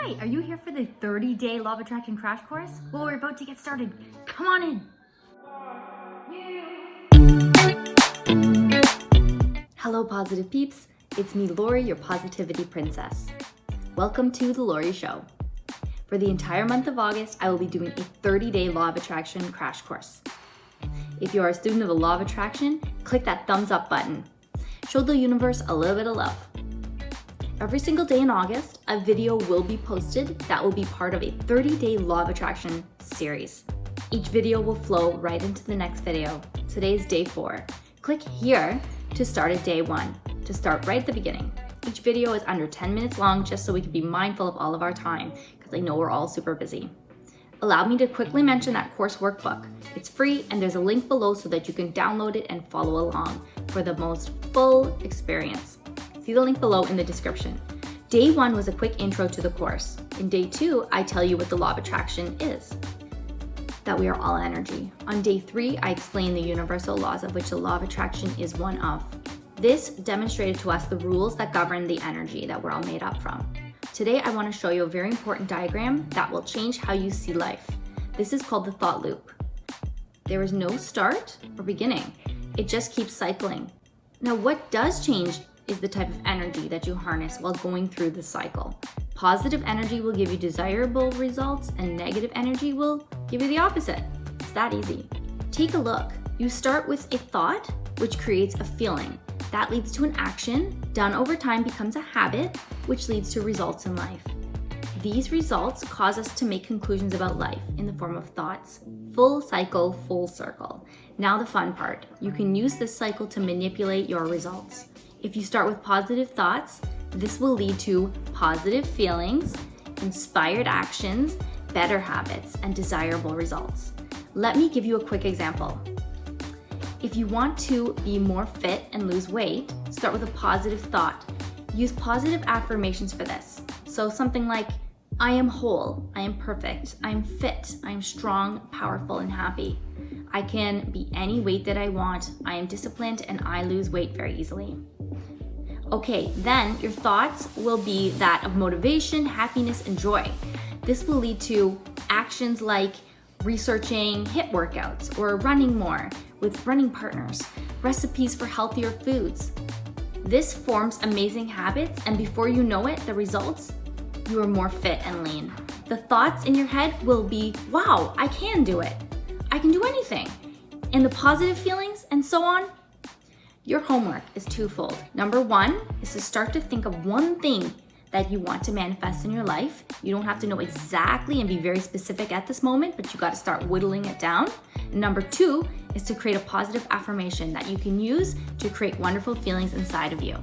Hi, are you here for the 30-day Law of Attraction crash course? Well, we're about to get started. Come on in. Hello, positive peeps. It's me, Lori, your positivity princess. Welcome to The Lori Show. For the entire month of August, I will be doing a 30-day Law of Attraction crash course. If you are a student of the Law of Attraction, click that thumbs up button. Show the universe a little bit of love. Every single day in August, a video will be posted that will be part of a 30-day Law of Attraction series. Each video will flow right into the next video. Today is day 4. Click here to start at day 1, to start right at the beginning. Each video is under 10 minutes long just so we can be mindful of all of our time because I know we're all super busy. Allow me to quickly mention that course workbook. It's free and there's a link below so that you can download it and follow along for the most full experience. See the link below in the description. Day 1 was a quick intro to the course. In day 2, I tell you what the Law of Attraction is, that we are all energy. On day 3, I explain the universal laws of which the Law of Attraction is one of. This demonstrated to us the rules that govern the energy that we're all made up from. Today, I want to show you a very important diagram that will change how you see life. This is called the thought loop. There is no start or beginning. It just keeps cycling. Now, what does change is the type of energy that you harness while going through the cycle. Positive energy will give you desirable results and negative energy will give you the opposite. It's that easy. Take a look. You start with a thought, which creates a feeling. That leads to an action, done over time becomes a habit, which leads to results in life. These results cause us to make conclusions about life in the form of thoughts. Full cycle, full circle. Now the fun part. You can use this cycle to manipulate your results. If you start with positive thoughts, this will lead to positive feelings, inspired actions, better habits, and desirable results. Let me give you a quick example. If you want to be more fit and lose weight, start with a positive thought. Use positive affirmations for this. So something like, I am whole, I am perfect, I am fit, I am strong, powerful, and happy. I can be any weight that I want, I am disciplined, and I lose weight very easily. Okay, then your thoughts will be that of motivation, happiness, and joy. This will lead to actions like researching HIIT workouts or running more with running partners, recipes for healthier foods. This forms amazing habits, and before you know it, the results, you are more fit and lean. The thoughts in your head will be, wow, I can do it. I can do anything. And the positive feelings and so on. Your homework is twofold. Number 1 is to start to think of one thing that you want to manifest in your life. You don't have to know exactly and be very specific at this moment, but you got to start whittling it down. And number 2 is to create a positive affirmation that you can use to create wonderful feelings inside of you.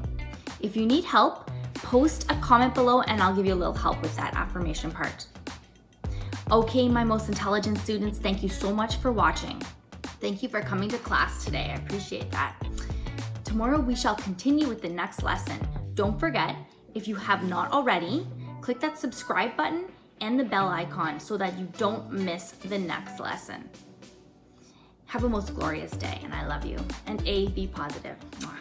If you need help, post a comment below and I'll give you a little help with that affirmation part. Okay, my most intelligent students, thank you so much for watching. Thank you for coming to class today. I appreciate that. Tomorrow we shall continue with the next lesson. Don't forget, if you have not already, click that subscribe button and the bell icon so that you don't miss the next lesson. Have a most glorious day and I love you. And be positive. Mwah.